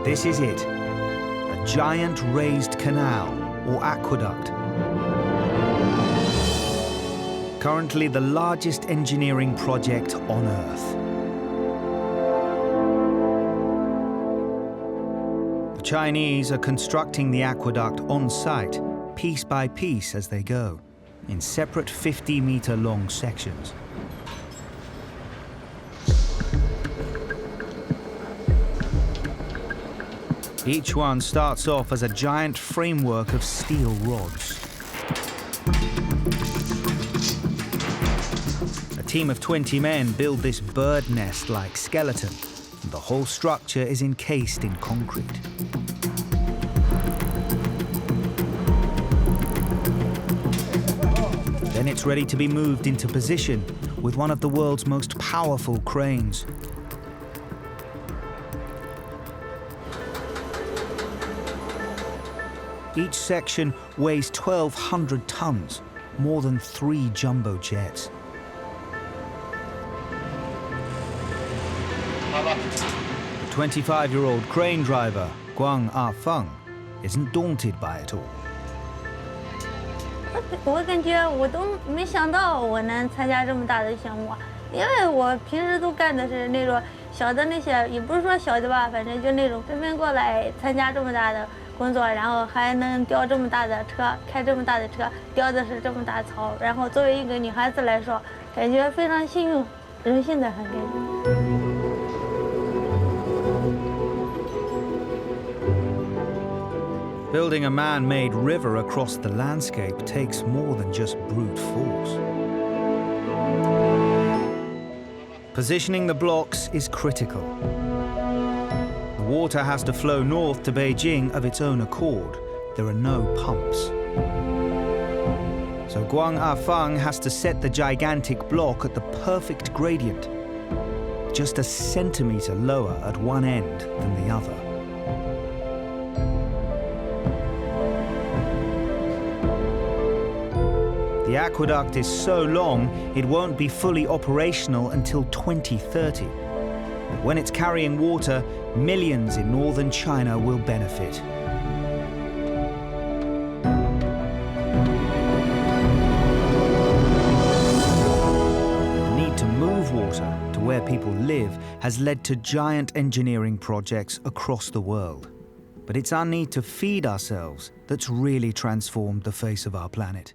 This is it, a giant raised canal or aqueduct. Currently the largest engineering project on Earth. The Chinese are constructing the aqueduct on site, piece by piece as they go, in separate 50-meter-long sections. Each one starts off as a giant framework of steel rods. A team of 20 men build this bird nest-like skeleton, and the whole structure is encased in concrete. Then it's ready to be moved into position with one of the world's most powerful cranes. Each section weighs 1,200 tons, more than 3 jumbo jets. The 25-year-old crane driver, Guang Afeng, isn't daunted by it all. 我感觉我都没想到我能参加这么大的项目，因为我平时都干的是那种小的那些，也不是说小的吧，反正就那种纷纷过来参加这么大的工作，然后还能吊这么大的车，开这么大的车，吊的是这么大槽，然后作为一个女孩子来说，感觉非常幸运，荣幸的很感觉。 Building a man-made river across the landscape takes more than just brute force. Positioning the blocks is critical. The water has to flow north to Beijing of its own accord. There are no pumps. So Guang Afeng has to set the gigantic block at the perfect gradient, just a centimeter lower at one end than the other. The aqueduct is so long, it won't be fully operational until 2030. But when it's carrying water, millions in northern China will benefit. The need to move water to where people live has led to giant engineering projects across the world. But it's our need to feed ourselves that's really transformed the face of our planet.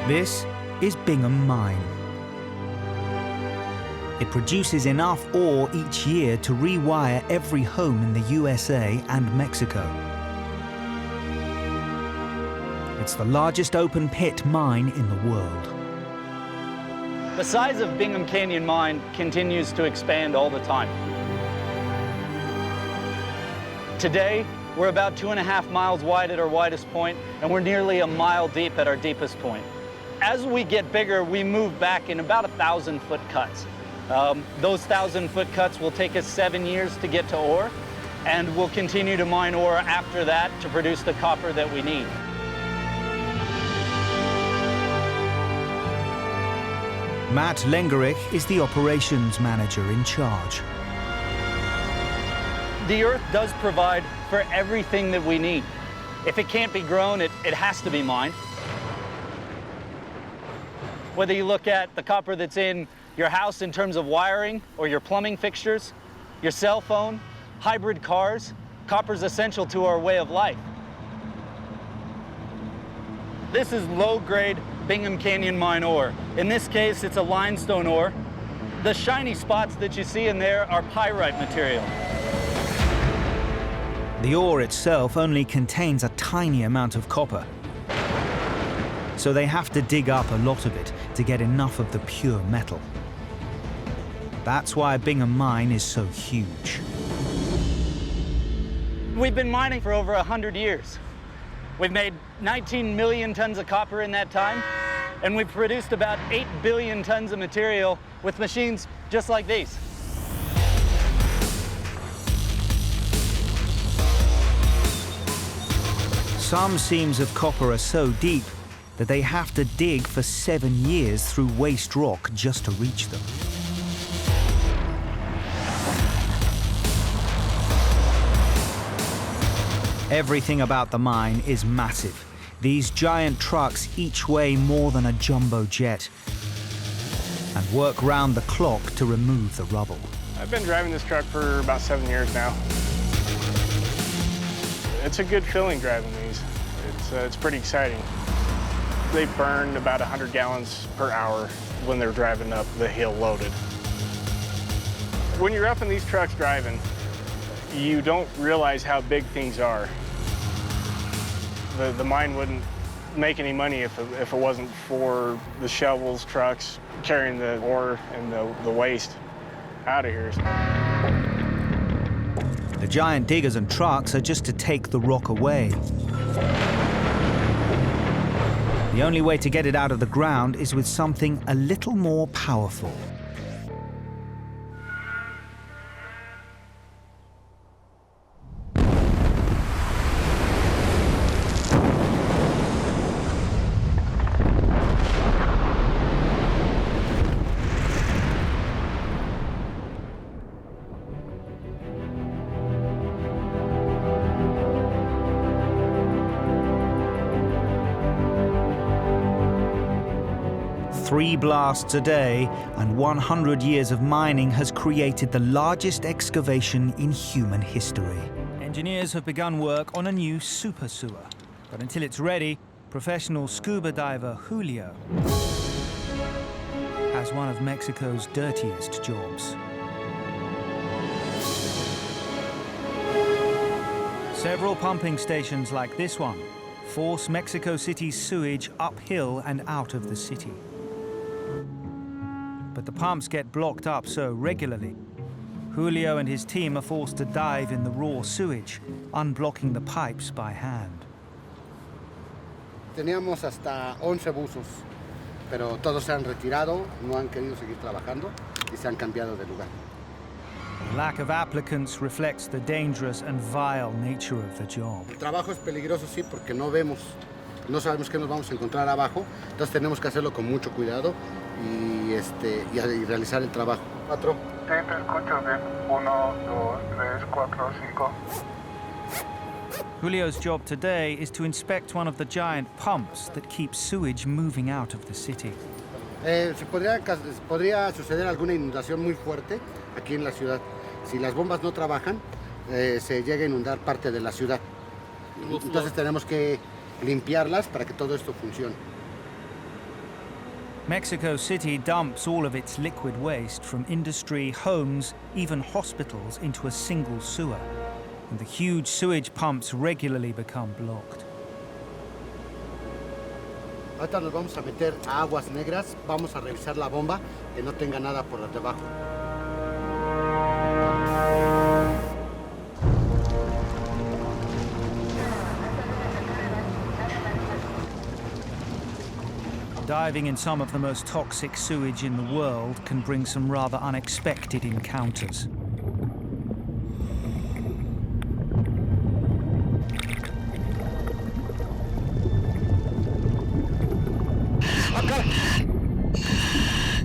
This is Bingham Mine. It produces enough ore each year to rewire every home in the USA and Mexico. It's the largest open pit mine in the world. The size of Bingham Canyon Mine continues to expand all the time. Today, we're about 2.5 miles wide at our widest point, and we're nearly a mile deep at our deepest point. As we get bigger, we move back in about 1,000-foot cuts. Those 1,000-foot cuts will take us 7 years to get to ore, and we'll continue to mine ore after that to produce the copper that we need. Matt Lengerich is the operations manager in charge. The earth does provide for everything that we need. If it can't be grown, it has to be mined. Whether you look at the copper that's in your house in terms of wiring or your plumbing fixtures, your cell phone, hybrid cars, copper's essential to our way of life. This is low-grade Bingham Canyon Mine ore. In this case, it's a limestone ore. The shiny spots that you see in there are pyrite material. The ore itself only contains a tiny amount of copper, so they have to dig up a lot of it to get enough of the pure metal. That's why Bingham Mine is so huge. We've been mining for over 100 years. We've made 19 million tons of copper in that time, and we've produced about 8 billion tons of material with machines just like these. Some seams of copper are so deep, that they have to dig for 7 years through waste rock just to reach them. Everything about the mine is massive. These giant trucks each weigh more than a jumbo jet and work round the clock to remove the rubble. I've been driving this truck for about 7 years now. It's a good feeling driving these. It's pretty exciting. They burn about 100 gallons per hour when they're driving up the hill loaded. When you're up in these trucks driving, you don't realize how big things are. The mine wouldn't make any money if it wasn't for the shovels, trucks, carrying the ore and the waste out of here. The giant diggers and trucks are just to take the rock away. The only way to get it out of the ground is with something a little more powerful. Three blasts a day and 100 years of mining has created the largest excavation in human history. Engineers have begun work on a new super sewer. But until it's ready, professional scuba diver Julio has one of Mexico's dirtiest jobs. Several pumping stations like this one force Mexico City's sewage uphill and out of the city. But the pumps get blocked up so regularly, Julio and his team are forced to dive in the raw sewage, unblocking the pipes by hand. Teníamos hasta 11 buzos, pero todos se han retirado, no han querido seguir trabajando y se han cambiado de lugar. The lack of applicants reflects the dangerous and vile nature of the job. El trabajo es peligroso, sí, porque no vemos, no sabemos qué nos vamos a encontrar abajo, entonces tenemos que hacerlo con mucho cuidado y realizar el trabajo. 4. Sí, te escucho bien. 1, 2, 3, 4, 5. Julio's job today is to inspect one of the giant pumps that keeps sewage moving out of the city. Podría suceder alguna inundación muy fuerte aquí en la ciudad. Si las bombas no trabajan, se llega a inundar parte de la ciudad. Entonces tenemos que limpiarlas para que todo esto funcione. Mexico City dumps all of its liquid waste from industry, homes, even hospitals into a single sewer, and the huge sewage pumps regularly become blocked. Ahorita nos vamos a meter a aguas negras, vamos a revisar la bomba, que no tenga nada por debajo. Diving in some of the most toxic sewage in the world can bring some rather unexpected encounters.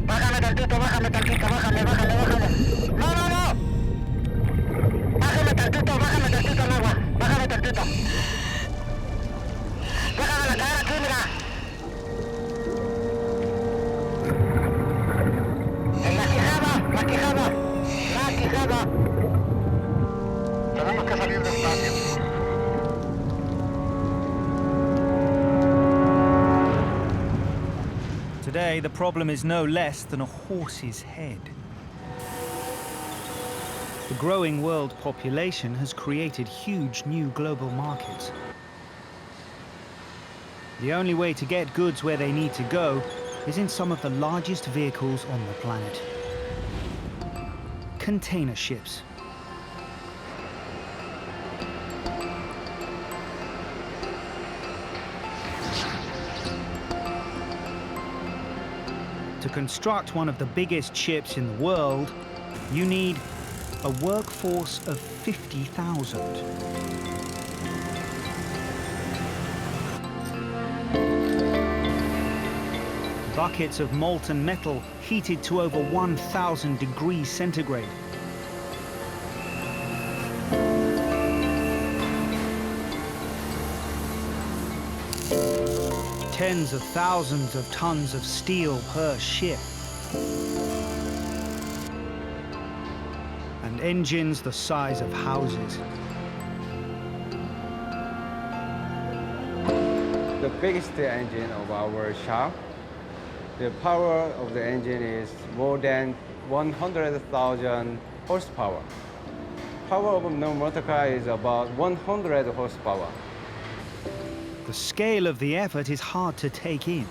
Bájame tantito, bájame. No. Bájame tantito el agua. Bájame tantito. Bájame la cara aquí, mira. En la quijada. Tenemos que salir despacio. Today, the problem is no less than a horse's head. The growing world population has created huge new global markets. The only way to get goods where they need to go is in some of the largest vehicles on the planet. Container ships. To construct one of the biggest ships in the world, you need a workforce of 50,000. Buckets of molten metal heated to over 1,000 degrees centigrade. Tens of thousands of tons of steel per ship. And engines the size of houses. The biggest engine of our shop, the power of the engine is more than 100,000 horsepower. Power of no motor car is about 100 horsepower. The scale of the effort is hard to take in.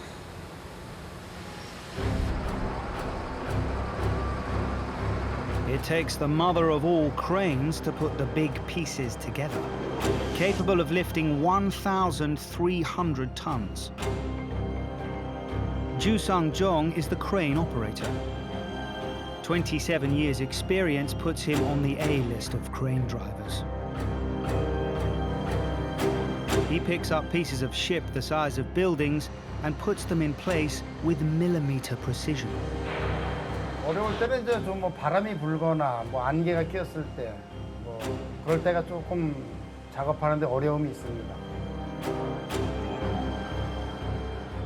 It takes the mother of all cranes to put the big pieces together, capable of lifting 1,300 tons. Ju Sung-jong is the crane operator. 27 years' experience puts him on the A-list of crane drivers. He picks up pieces of ship the size of buildings and puts them in place with millimeter precision. 어려울 때는 이제 좀 뭐 바람이 불거나 뭐 안개가 꼈을 때 뭐 그럴 때가 조금 작업하는데 어려움이 있습니다.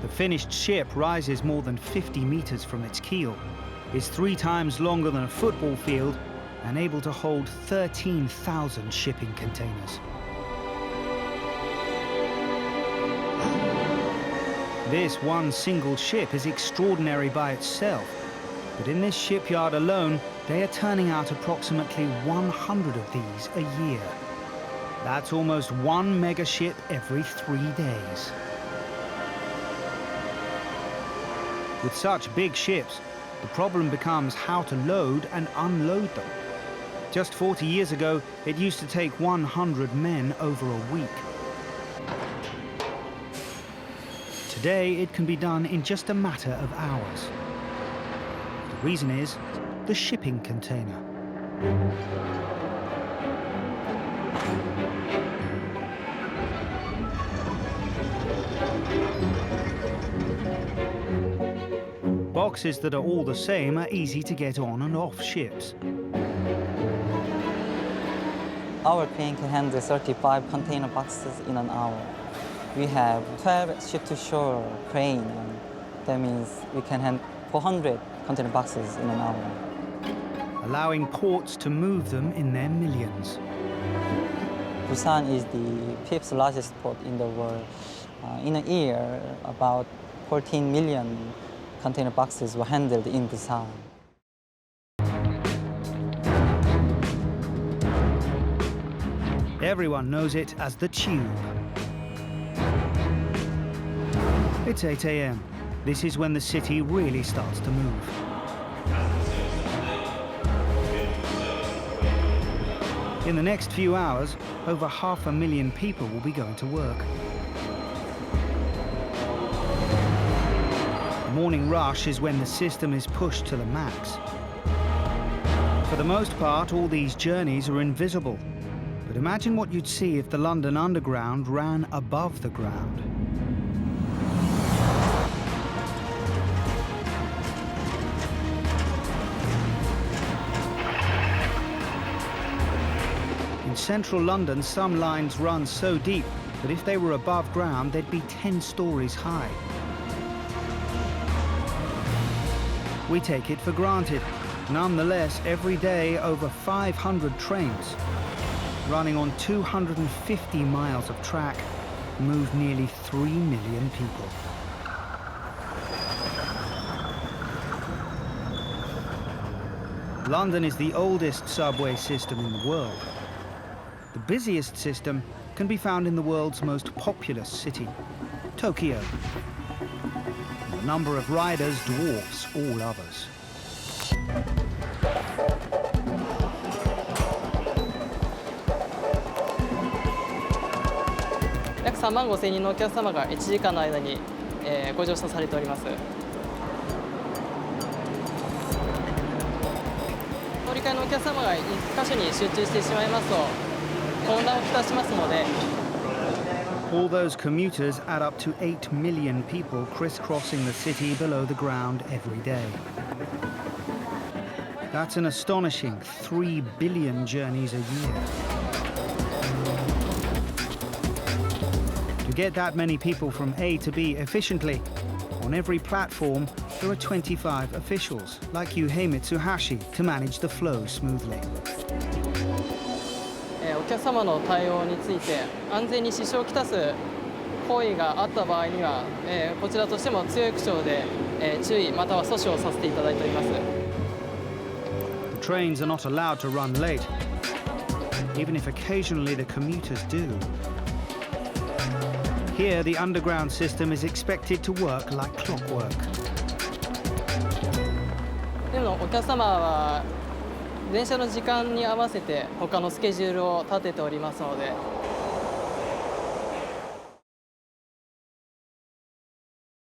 The finished ship rises more than 50 meters from its keel, is 3 times longer than a football field, and able to hold 13,000 shipping containers. This one single ship is extraordinary by itself, but in this shipyard alone, they are turning out approximately 100 of these a year. That's almost 1 mega ship every 3 days. With such big ships, the problem becomes how to load and unload them. Just 40 years ago, it used to take 100 men over a week. Today, it can be done in just a matter of hours. The reason is the shipping container. Boxes that are all the same are easy to get on and off ships. Our crane can handle 35 container boxes in an hour. We have 12 ship-to-shore crane. That means we can handle 400 container boxes in an hour. Allowing ports to move them in their millions. Busan is the 5th largest port in the world. In a year, about 14 million container boxes were handled in Busan. Everyone knows it as the Tube. It's 8 a.m. This is when the city really starts to move. In the next few hours, over 500,000 people will be going to work. The morning rush is when the system is pushed to the max. For the most part, all these journeys are invisible. But imagine what you'd see if the London Underground ran above the ground. In central London, some lines run so deep that if they were above ground, they'd be 10 stories high. We take it for granted. Nonetheless, every day, over 500 trains, running on 250 miles of track, move nearly 3 million people. London is the oldest subway system in the world. The busiest system can be found in the world's most populous city, Tokyo. The number of riders dwarfs all others.約3万5千人のお客様が1時間の間に、ご乗車されております。乗り換えのお客様が1箇所に集中してしまいますと混乱をきたしますので、All those commuters add up to 8 million people crisscrossing the city below the ground every day. That's an astonishing 3 billion journeys a year. To get that many people from A to B efficiently, on every platform there are 25 officials, like Yuhei Mitsuhashi, to manage the flow smoothly. お客様の対応について安全に支障をきたす行為があった場合には、こちらとしても強い口調で、注意または阻止をさせていただいております。 The trains are not allowed to run late, even if occasionally the commuters do. Here, the underground system is expected to work like clockwork. でもお客様は電車の時間に合わせて他のスケジュールを立てておりますので、